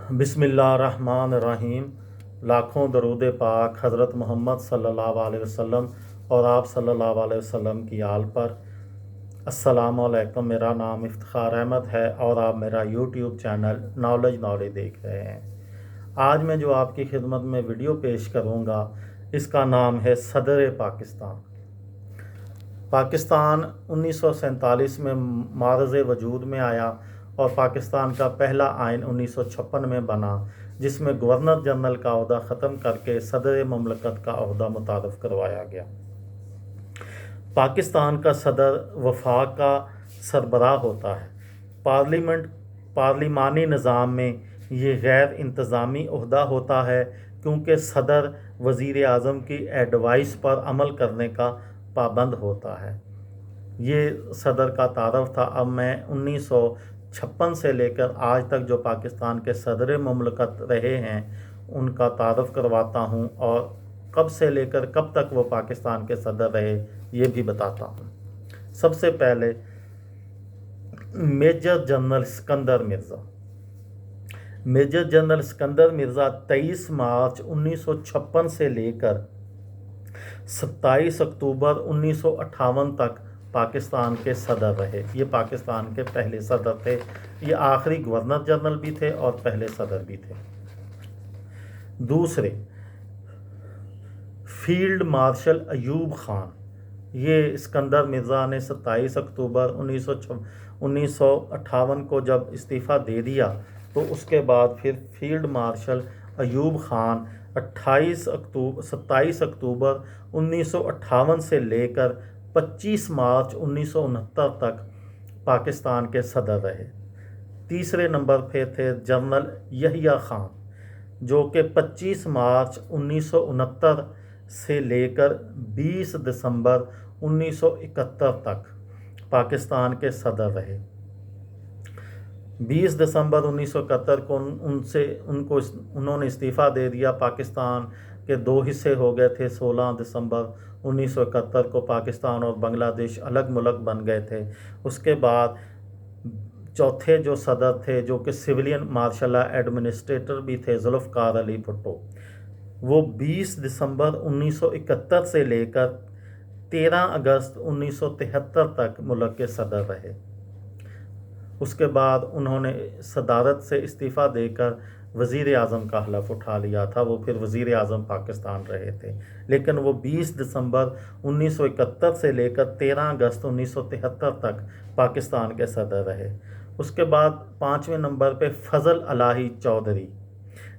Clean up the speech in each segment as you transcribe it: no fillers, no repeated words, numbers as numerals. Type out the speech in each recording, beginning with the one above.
बिस्मिल्लाहिर्रहमानिर्रहीम। लाखों दरूद पाक हज़रत मोहम्मद सल्लल्लाहु अलैहि वसल्लम और आप सल्लल्लाहु अलैहि वसल्लम की आल पर। अस्सलामु अलैकुम। मेरा नाम इफ्तिखार अहमद है और आप मेरा यूट्यूब चैनल नॉलेज देख रहे हैं। आज मैं जो आपकी खिदमत में वीडियो पेश करूँगा इसका नाम है सदर पाकिस्तान। पाकिस्तान 1947 में मारज़ वजूद में आया और पाकिस्तान का पहला आइन 1956 में बना, जिसमें गवर्नर जनरल का ओहदा ख़त्म करके सदर ममलकत का ओहदा मुतारफ़ करवाया गया। पाकिस्तान का सदर वफाक का सरबराह होता है। पार्लिमानी निज़ाम में ये गैर इंतज़ामी ओहदा होता है, क्योंकि सदर वज़ीर आज़म की एडवाइस पर अमल करने का पाबंद होता है। ये सदर का तारफ़ था। अब मैं 1956 से लेकर आज तक जो पाकिस्तान के सदर ममलकत रहे हैं उनका तारफ़ करवाता हूँ, और कब से लेकर कब तक वो पाकिस्तान के सदर रहे ये भी बताता हूँ। सबसे पहले major general Sikandar Mirza. Major general Sikandar Mirza 23 March 1956 से लेकर 27 अक्टूबर 1958 तक पाकिस्तान के सदर रहे। ये पाकिस्तान के पहले सदर थे। ये आखिरी गवर्नर जनरल भी थे और पहले सदर भी थे। दूसरे, फील्ड मार्शल अयूब ख़ान। ये सिकंदर मिर्ज़ा ने 27 अक्टूबर 1958 को जब इस्तीफ़ा दे दिया तो उसके बाद फिर फील्ड मार्शल अयूब ख़ान 27 अक्टूबर 1958 से लेकर 25 मार्च 1969 तक पाकिस्तान के सदर रहे। तीसरे नंबर पे थे जनरल यहिया ख़ान, जो कि 25 मार्च 1969 से लेकर 20 दिसंबर 1971 तक पाकिस्तान के सदर रहे। 20 दिसंबर 1971 को उन्होंने इस्तीफ़ा दे दिया। पाकिस्तान के दो हिस्से हो गए थे। 16 दिसंबर 1971 को पाकिस्तान और बांग्लादेश अलग मुल्क बन गए थे। उसके बाद चौथे जो सदर थे, जो कि सिविलियन मार्शल एडमिनिस्ट्रेटर भी थे, जुल्फ़िकार अली भुट्टो, वो 20 दिसंबर 1971 से लेकर 13 अगस्त 1973 तक मुल्क के सदर रहे। उसके बाद उन्होंने सदारत से इस्तीफ़ा देकर वज़ीर आज़म का हलफ़ उठा लिया था। वो फिर वज़ीर आज़म पाकिस्तान रहे थे, लेकिन वो 20 दिसंबर 1971 से लेकर 13 अगस्त 1973 तक पाकिस्तान के सदर रहे। उसके बाद पाँचवें नंबर पे फ़ज़ल इलाही चौधरी।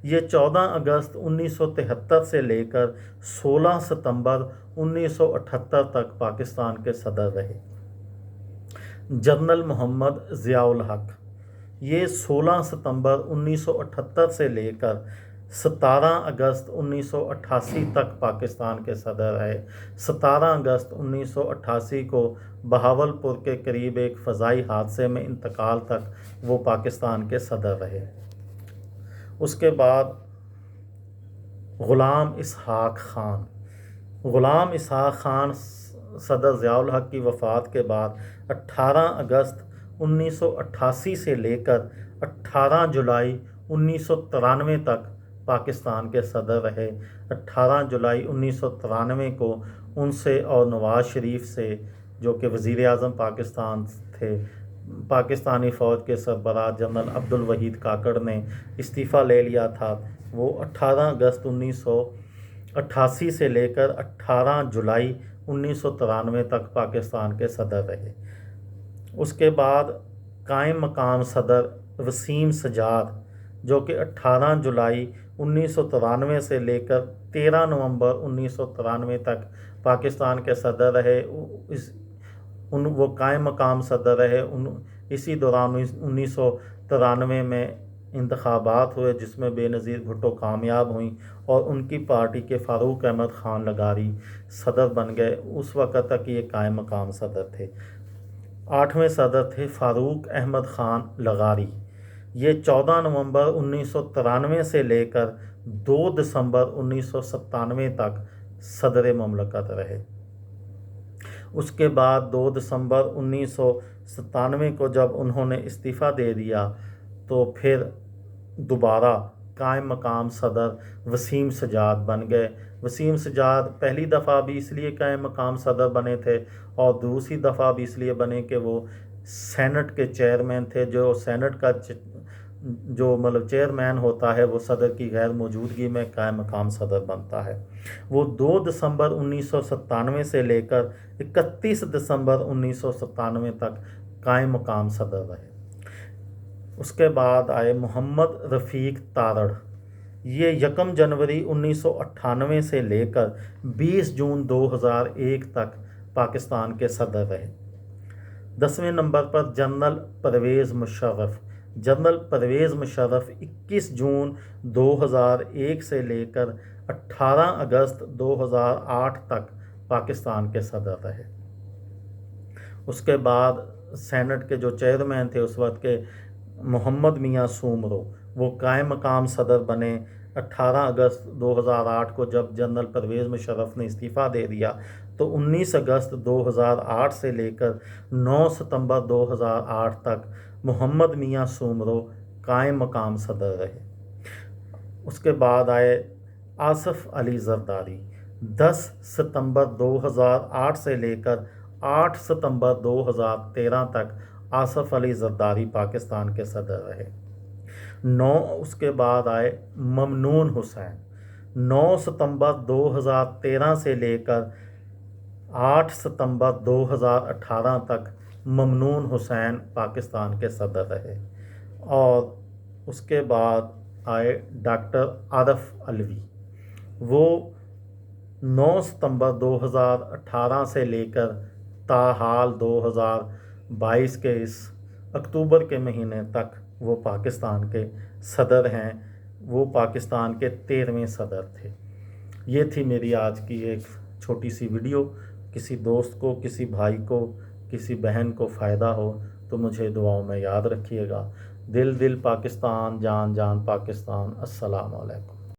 ये 14 अगस्त 1973 से लेकर 16 सितंबर 1978 तक पाकिस्तान के सदर रहे। जनरल मोहम्मद ज़ियाउल हक, ये 16 सितंबर 1978 से लेकर 17 अगस्त 1988 तक पाकिस्तान के सदर रहे। 17 अगस्त 1988 को बहावलपुर के करीब एक फ़ज़ाई हादसे में इंतकाल तक वो पाकिस्तान के सदर रहे। उसके बाद ग़ुलाम इसहाक़ ख़ान। ग़ुलाम इसहाक़ ख़ान सदर ज़ियाउल हक की वफ़ात के बाद 18 अगस्त 1988 से लेकर 18 जुलाई 1993 तक पाकिस्तान के सदर रहे। 18 जुलाई 1993 को उनसे और नवाज़ शरीफ से, जो कि वज़ीर आज़म पाकिस्तान थे, पाकिस्तानी फ़ौज के सरबराह जनरल अब्दुल वहीद काकड़ ने इस्तीफ़ा ले लिया था। वो 18 अगस्त 1988 से लेकर 18 जुलाई 1993 तक पाकिस्तान के सदर रहे। उसके बाद कायम मकाम सदर वसीम सजाद, जो कि 18 जुलाई 1993 से लेकर 13 नवंबर 1993 तक पाकिस्तान के सदर रहे। वो कायम मकाम सदर रहे। इसी दौरान 1993 में इंतखाबात हुए, जिसमें बेनज़ीर भुट्टो कामयाब हुई और उनकी पार्टी के फ़ारूक अहमद ख़ान लगारी सदर बन गए। उस वक़्त तक ये कायम मकाम सदर थे। 8वें सदर थे फ़ारूक अहमद ख़ान लगारी। ये 14 नवंबर 1993 से लेकर 2 दिसंबर 1997 तक सदर ममलकत रहे। उसके बाद 2 दिसंबर 1997 को जब उन्होंने इस्तीफ़ा दे दिया तो फिर دوبارہ قائم مقام صدر وسیم سجاد بن گئے۔ وسیم سجاد پہلی دفعہ بھی اس لیے قائم مقام صدر بنے تھے اور دوسری دفعہ بھی اس لیے بنے کہ وہ سینٹ کے چیئرمین تھے۔ جو سینٹ کا جو چیئرمین ہوتا ہے وہ صدر کی غیر موجودگی میں قائم مقام صدر بنتا ہے۔ وہ 2 دسمبر 1997 سے لے کر 31 دسمبر 1997 تک قائم مقام صدر رہے۔ اس کے بعد آئے محمد رفیق تارڑ۔ یہ 1 جنوری 1998 سے لے کر 20 جون 2001 تک پاکستان کے صدر رہے۔ 10ویں نمبر پر جنرل پرویز مشرف۔ جنرل پرویز مشرف 21 جون 2001 سے لے کر 18 اگست 2008 تک پاکستان کے صدر رہے۔ اس کے بعد سینٹ کے جو چیئرمین تھے اس وقت کے محمد میاں سومرو، وہ قائم مقام صدر بنے 18 اگست 2008 کو۔ جب جنرل پرویز مشرف نے استعفیٰ دے دیا تو 19 اگست 2008 سے لے کر 9 ستمبر 2008 تک محمد میاں سومرو قائم مقام صدر رہے۔ اس کے بعد آئے آصف علی زرداری۔ 10 ستمبر 2008 سے لے کر 8 ستمبر 2013 تک آصف علی زرداری پاکستان کے صدر رہے۔ اس کے بعد آئے ممنون حسین۔ 9 ستمبر 2013 سے لے کر 8 ستمبر 2018 تک ممنون حسین پاکستان کے صدر رہے۔ اور اس کے بعد آئے ڈاکٹر عارف علوی۔ وہ 9 ستمبر 2018 سے لے کر تاحال 2022 کے اس اکتوبر کے مہینے تک وہ پاکستان کے صدر ہیں۔ وہ پاکستان کے 13ویں صدر تھے۔ یہ تھی میری آج کی ایک چھوٹی سی ویڈیو۔ کسی دوست کو، کسی بھائی کو، کسی بہن کو فائدہ ہو تو مجھے دعاؤں میں یاد رکھیے گا۔ دل دل پاکستان، جان جان پاکستان۔ السلام علیکم۔